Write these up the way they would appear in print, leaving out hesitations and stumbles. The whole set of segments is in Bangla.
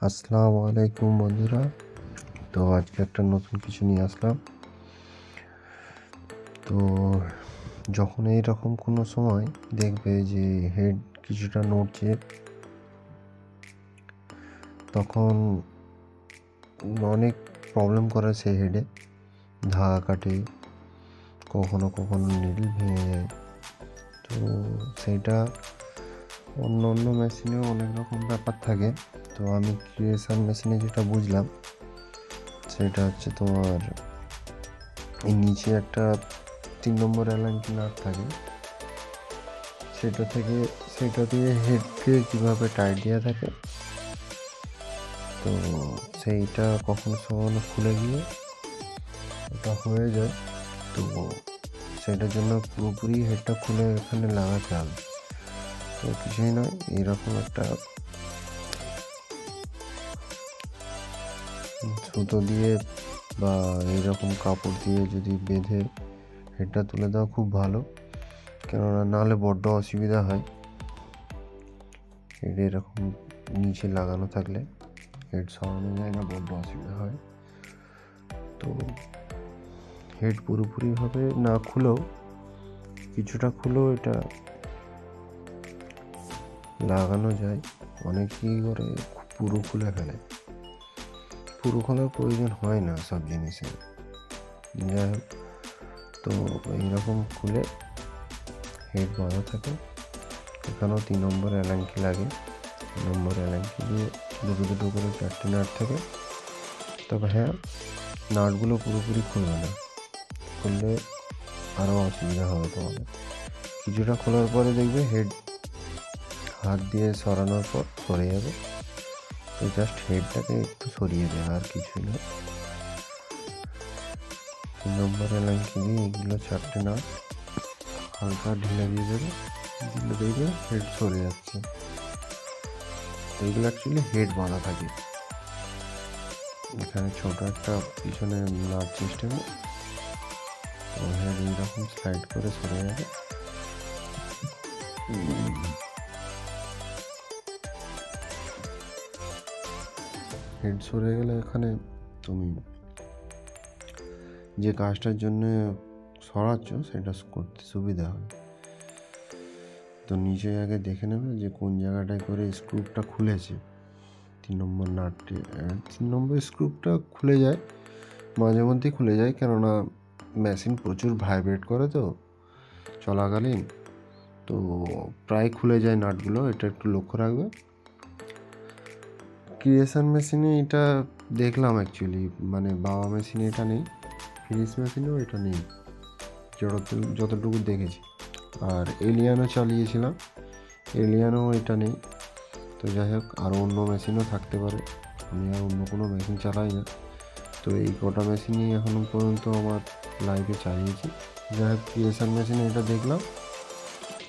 আসসালামু আলাইকুম বন্ধুরা। তো আজকে একটা নতুন কিছু নিয়ে আসলাম। তো যখন এইরকম কোনো সময় দেখবে যে হেড কিছুটা নড়ছে, তখন অনেক প্রবলেম করে সেই হেডে। ধাগা কাটে, কখনো কখনো নিডল ভেঙে যায়। তো সেইটা অন্য অন্য মেশিনেও অনেক রকম ব্যাপার থাকে। তো আমি ক্রিয়েশন মেশিনে যেটা বুঝলাম সেটা হচ্ছে তোমার এই নিচে একটা 3 নম্বর অ্যালাঙ্কি নাট থাকে, সেটা দিয়ে হেডকে কীভাবে টাইট দেওয়া থাকে। তো সেইটা কখনো কখনো খুলে গিয়ে ওটা হয়ে যায়। তো সেটার জন্য পুরোপুরি হেডটা খুলে এখানে লাগাতে হবে। তো কিছুই নয়, এরকম একটা সুতো দিয়ে বা এইরকম কাপড় দিয়ে যদি বেঁধে হেডটা তুলে দেওয়া খুব ভালো, কেননা নাহলে বড্ড অসুবিধা হয়। হেড এরকম নিচে লাগানো থাকলে হেড সরানো যায় না, বড্ড অসুবিধা হয়। তো হেড পুরোপুরিভাবে না খুলেও কিছুটা খুলেও এটা লাগানো যায়। অনেকেই করে পুরো খুলে ফেলে, পুরো খোলার প্রয়োজন হয় না সব জিনিসে। যাই হোক, তো এইরকম খুলে হেড বাঁধা থাকে। এখানেও 3 নম্বর অ্যালাঙ্কি লাগে। 3 নম্বর অ্যালাঙ্কি দিয়ে দুটো দুটো করে 4টে নাট থাকে। তবে হ্যাঁ, নাটগুলো পুরোপুরি খুলবে না, খুললে আরও অসুবিধা হবে তোমাদের। কিছুটা খোলার পরে দেখবে হেড হাত দিয়ে সরানোর পর সরে যাবে। তো জাস্ট হেডটাকে একটু সরিয়ে দেয়, আর কিছুই না। 3 নম্বর অ্যালাঙ্কি দিয়ে এগুলো 4টে নাট হালকা ঢিলে দিয়ে দেবে, দিলে দেখবে হেড সরে যাচ্ছে। এইগুলো অ্যাকচুয়ালি হেড বাঁধা থাকে। এখানে ছোট একটা পিছনে নাট সিস্টেমে, তো হেড এইরকম স্লাইড করে সরে যাবে। হেড সরে গেলে এখানে তুমি যে কাজটার জন্য সরাচ্ছ সেটা করতে সুবিধা হয়। তো নিচে আগে দেখে নেবে যে কোন জায়গাটায় করে স্ক্রুপটা খুলেছে। 3 নম্বর নাটটি, 3 নম্বর স্ক্রুপটা খুলে যায়, মাঝে মধ্যেই খুলে যায়, কেননা মেশিন প্রচুর ভাইব্রেট করে তো চলাকালীন। তো প্রায় খুলে যায় নাটগুলো, এটা একটু লক্ষ্য রাখবে। ক্রিয়েশন মেশিনে এটা দেখলাম অ্যাকচুয়ালি, মানে বাবা মেশিনে এটা নেই, ফিনিশ মেশিনেও এটা নেই যতটুকু দেখেছি। আর এলিয়ানও চালিয়েছিলাম, এলিয়ানও এটা নেই। তো যাই হোক, আরও অন্য মেশিনও থাকতে পারে, আমি আর অন্য কোনো মেশিন চালাই না। তো এই কটা মেশিনই এখনও পর্যন্ত আমার লাইফে চালিয়েছি। যাই হোক, ক্রিয়েশন মেশিনে এটা দেখলাম।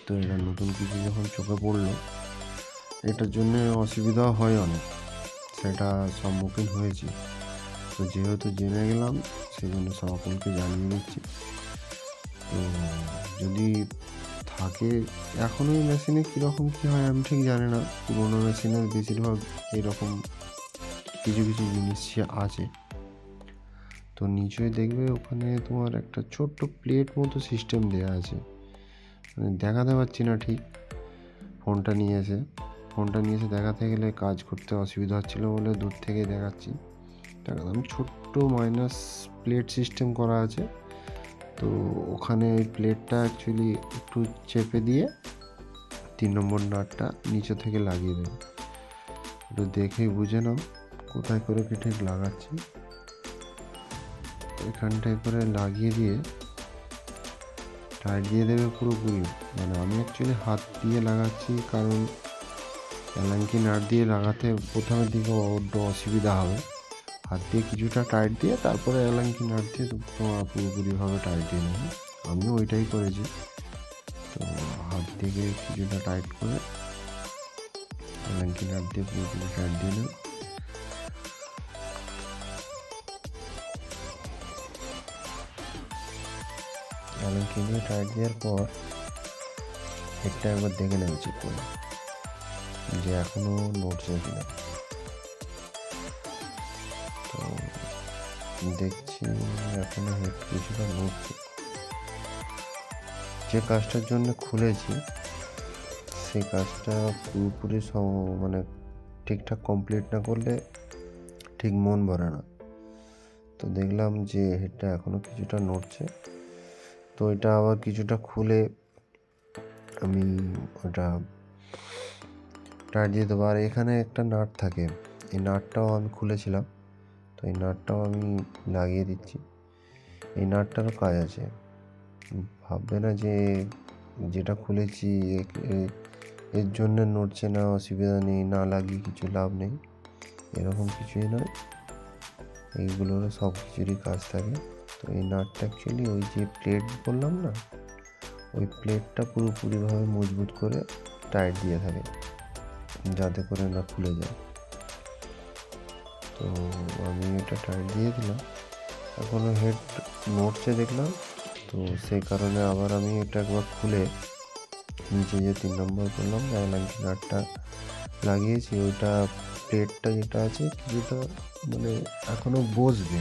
তো এটা নতুন কিছু যখন চোখে পড়লো, এটার জন্য অসুবিধাও হয় অনেক, সেটা সম্মুখীন হয়েছি। তো যেহেতু জেনে গেলাম, সেই জন্য সকলকে জানিয়ে দিচ্ছি। তো যদি থাকে, এখনও এই মেশিনে কীরকম কী হয় আমি ঠিক জানি না। পুরোনো মেশিনের বেশিরভাগ এরকম কিছু কিছু জিনিস আছে। তো নিচে দেখবে ওখানে তোমার একটা ছোট্ট প্লেট মতো সিস্টেম দেওয়া আছে, মানে দেখাতে পারছি না ঠিক। ফোনটা নিয়ে এসে দেখাতে গেলে কাজ করতে অসুবিধা হচ্ছিলো বলে দূর থেকে দেখাচ্ছি। একদম ছোট্ট মাইনাস প্লেট সিস্টেম করা আছে। তো ওখানে ওই প্লেটটা অ্যাকচুয়ালি একটু চেপে দিয়ে 3 নম্বর নাটটা নিচে থেকে লাগিয়ে দেবে। একটু দেখেই বুঝে নাও কোথায় করে কি ঠিক লাগাচ্ছি। এখানটায় করে লাগিয়ে দিয়ে টাইট দিয়ে দেবে পুরোপুরি। মানে আমি অ্যাকচুয়ালি হাত দিয়ে লাগাচ্ছি, কারণ অ্যালাঙ্কি নাট দিয়ে লাগাতে প্রথমের দিকে বড্ড অসুবিধা হবে। হাত দিয়ে কিছুটা টাইট দিয়ে তারপরে অ্যালাঙ্কি নাট দিয়ে তোমার পুরোপুরিভাবে টাইট দিয়ে নেবে। আমিও ওইটাই করেছি। তো হাত থেকে কিছুটা টাইট করে অ্যালাঙ্কি নাট দিয়ে পুরোপুরি টাইট দিয়ে নেবে। অ্যালাঙ্কি দিয়ে টাইট দেওয়ার পর হেডটা একবার দেখে নেবে চেক করে যে এখনও নড়ছে কিনা। দেখছি এখনো হেড কিছুটা নড়ছে। যে কাজটার জন্য খুলেছি সেই কাজটা পুরোপুরি মানে ঠিকঠাক কমপ্লিট না করলে ঠিক মন ভরে না। তো দেখলাম যে হেডটা এখনো কিছুটা নড়ছে, তো এটা আবার কিছুটা খুলে আমি ওটা টাইট দিয়ে দেবো। আর এখানে একটা নাট থাকে, এই নাটটাও আমি খুলেছিলাম, তো এই নাটটাও আমি লাগিয়ে দিচ্ছি। এই নাটটারও কাজ আছে, ভাববে না যে যেটা খুলেছি এর জন্য নড়ছে না, অসুবিধা নেই, না লাগিয়ে কিছু লাভ নেই, এরকম কিছুই নয়। এইগুলোরও সব কিছুরই কাজ থাকে। তো এই নাটটা অ্যাকচুয়ালি ওই যে প্লেট বললাম না, ওই প্লেটটা পুরোপুরিভাবে মজবুত করে টাইট দিয়ে থাকে যাতে করে না খুলে যায়। তো আমি এটা টাইট দিয়ে দিলাম, এখনও হেড নড়ছে দেখলাম, তো সেই কারণে আবার আমি এটা একবার খুলে নিচে যে 3 নম্বর করলাম নাটটা লাগিয়েছি, ওইটা প্লেটটা যেটা আছে কিছুটা মানে এখনও বসবে,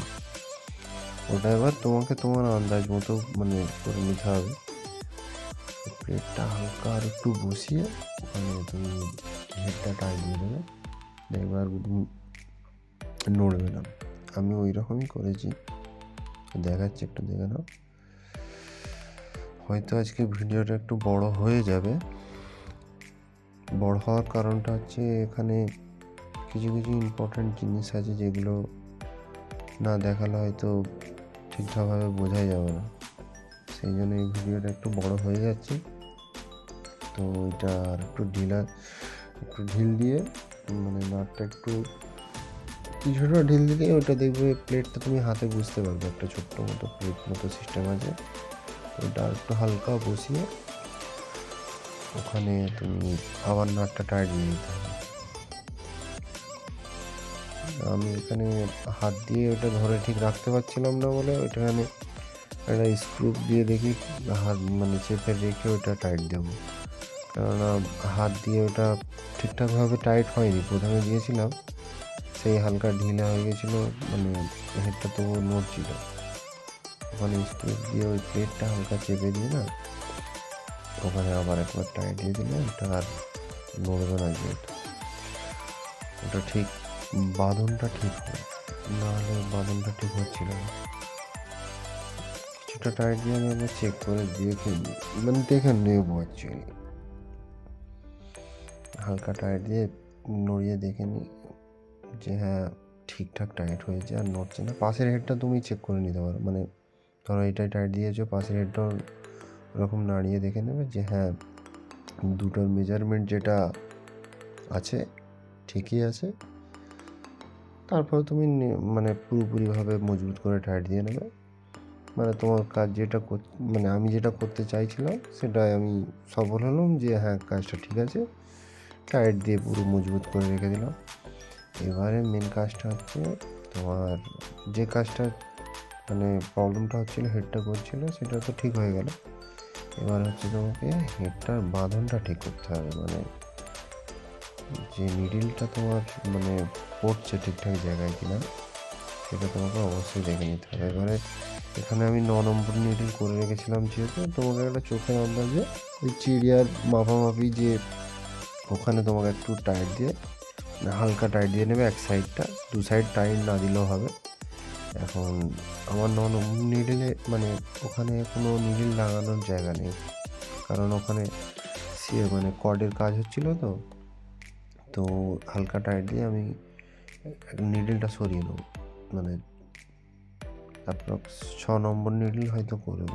ওটা এবার তোমাকে তোমার আন্দাজ মতো মানে করে নিতে হবে। প্লেটটা হালকা আর একটু বসিয়ে মানে তুমি হেডটা টাইট দিয়ে দেবে, এবার নড়বে না। আমি ওই রকমই করেছি, দেখাচ্ছি, একটু দেখে নাও। হয়তো আজকে ভিডিওটা একটু বড় হয়ে যাবে। বড় হওয়ার কারণটা হচ্ছে এখানে কিছু কিছু ইম্পর্ট্যান্ট জিনিস আছে যেগুলো না দেখালে হয়তো ঠিকঠাকভাবে বোঝাই যাবে না, সেই জন্য এই ভিডিওটা একটু বড় হয়ে যাচ্ছে। তো এটা আর একটু ঢিল দিয়ে মানে নাটটা একটু কিছুটা ঢিল দিলে ওটা দেখবে প্লেটটা তুমি হাতে বুঝতে পারবে, একটা ছোট্ট মতো প্লেট মতো সিস্টেম আছে, ওটা একটু হালকা বসিয়ে ওখানে তুমি আবার নাটটা টাইট দিয়ে দিতে হবে। আমি এখানে হাত দিয়ে ওটা ধরে ঠিক রাখতে পারছিলাম না বলে ওইটাখানে একটা স্ক্রু দিয়ে দেখি হাত মানে চেপে রেখে ওটা টাইট দেবো, কেননা হাত দিয়ে ওটা ঠিকঠাকভাবে টাইট হয়নি, প্রথমে দিয়েছিলাম সেই হালকা ঢিলা হয়ে গেছিলো, মানে হেডটা তবু নড়ছিল। ওখানে স্ক্রু দিয়ে ওই প্লেটটা হালকা চেপে দিয়ে না ওখানে আবার একবার টাইট দিয়ে দিলে ওটা আর নড়বে না, যেহেতু ওটা ঠিক বাঁধনটা ঠিক হয়, নাহলে বাঁধনটা ঠিক হচ্ছিল না। কিছুটা টাইট দিয়ে আমি একবার চেক করে দেখে নেবো অ্যাকচুয়ালি, হালকা টাইট দিয়ে নড়িয়ে দেখে নিই যে হ্যাঁ ঠিকঠাক টাইট হয়েছে আর নড়ছে না। পাশের হেডটা তুমি চেক করে নিতে পারো, মানে ধরো এটাই টাইট দিয়েছো, পাশের হেডটাও ওরকম নাড়িয়ে দেখে নেবে যে হ্যাঁ দুটোর মেজারমেন্ট যেটা আছে ঠিকই আছে। তারপর তুমি মানে পুরোপুরিভাবে মজবুত করে টাইট দিয়ে নেবে, মানে তোমার কাজ যেটা মানে আমি যেটা করতে চাইছিলাম সেটাই আমি সফল হলাম, যে হ্যাঁ কাজটা ঠিক আছে, টাইট দিয়ে পুরো মজবুত করে রেখে দিলাম। এবারে মেন কাজটা হচ্ছে তোমার যে কাজটা মানে প্রবলেমটা হচ্ছিলো হেডটা করছিলো সেটা তো ঠিক হয়ে গেল, এবার হচ্ছে তোমাকে হেডটার বাঁধনটা ঠিক করতে হবে, মানে যে নিডলটা তোমার মানে পড়ছে ঠিকঠাক জায়গায় কিনা সেটা তোমাকে অবশ্যই দেখে নিতে হবে। এবারে এখানে আমি 9 নম্বর নিডল করে রেখেছিলাম, যেহেতু তোমাকে একটা চোখের আন্দাজে ওই চিড়িয়ার মাপামাপি যে ওখানে তোমাকে একটু টাইট দিয়ে হালকা টাইট দিয়ে নেবে এক সাইডটা, দু সাইড টাইট না দিলেও হবে। এখন আমার 9 নম্বর নিডলে মানে ওখানে কোনো নিডল লাগানোর জায়গা নেই, কারণ ওখানে মানে কর্ডের কাজ হচ্ছিলো, তো হালকা টাইট দিয়ে আমি নিডলটা সরিয়ে নেবো, মানে অ্যাপ্রক্স 6 নম্বর নিডল হয়তো করে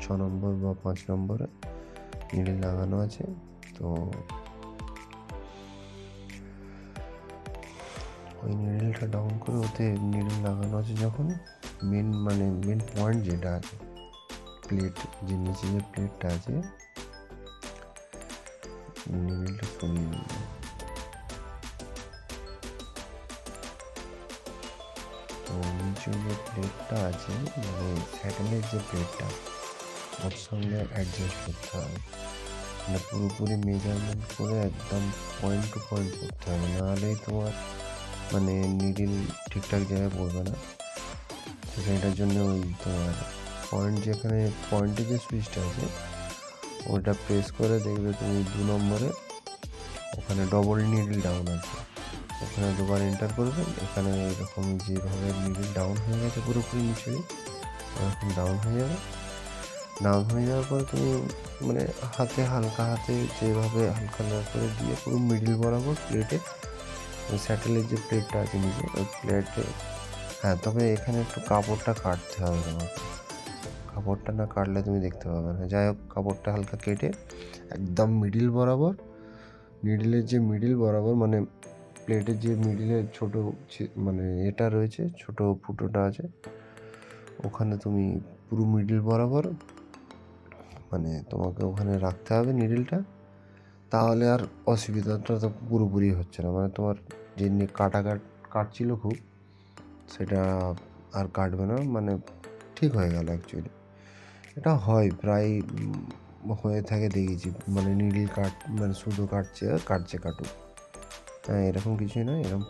6 নম্বর বা 5 নম্বরে নিডল লাগানো আছে। তো ওই নিডলটা ডাউন করে ওতে নিডল লাগানো আছে, যখন মেন পয়েন্ট যেটা আছে প্লেট, যে নিচে যে প্লেটটা আছে নিডলটা সরিয়ে নেব। তো নিচে যে প্লেটটা আছে মানে স্যাটেলাইট যে প্লেটটা ওর সঙ্গে অ্যাডজাস্ট করতে হবে, মানে পুরোপুরি মেজারমেন্ট করে একদম পয়েন্ট টু পয়েন্ট করতে হবে, নাহলেই তোমার মানে নিডল ঠিকঠাক জায়গায় পড়বে না। তো সেইটার জন্য ওই তোমার যেখানে পয়েন্টে যে সুইচটা আছে ওটা প্রেস করে দেখবে তুমি 2 নম্বরে ওখানে ডবল নিডল ডাউন আছে, ওখানে দুবার এন্টার করবে। এখানে এরকম যেভাবে নিডল ডাউন হয়ে গেছে পুরোপুরি নিচে এরকম ডাউন হয়ে যাবে। ডাউন হয়ে যাওয়ার পরে তুমি মানে হালকা হাতে যেভাবে হালকা করে দিয়ে পুরো মিডিল বরাবর প্লেটে ওই স্যাটেলের যে প্লেটটা আছে নিচে ওই প্লেটে, হ্যাঁ তবে এখানে একটু কাপড়টা কাটতে হবে তোমাকে, কাপড়টা না কাটলে তুমি দেখতে পাবে না। যাই হোক, কাপড়টা হালকা কেটে একদম মিডিল বরাবর, নিডলের যে মিডিল বরাবর মানে প্লেটের যে মিডিলের ছোটো মানে এটা রয়েছে, ছোটো ফুটোটা আছে, ওখানে তুমি পুরো মিডিল বরাবর মানে তোমাকে ওখানে রাখতে হবে নিডলটা। তাহলে আর অসুবিধাটা তো পুরোপুরি হচ্ছে না, মানে তোমার যে কাটছিল খুব, সেটা আর কাটবে না, মানে ঠিক হয়ে গেল অ্যাকচুয়ালি। এটা হয় প্রায় হয়ে থাকে দেখেছি, মানে নিডল মানে শুধু কাটছে কাটুক, হ্যাঁ এরকম কিছুই নয়, এরকম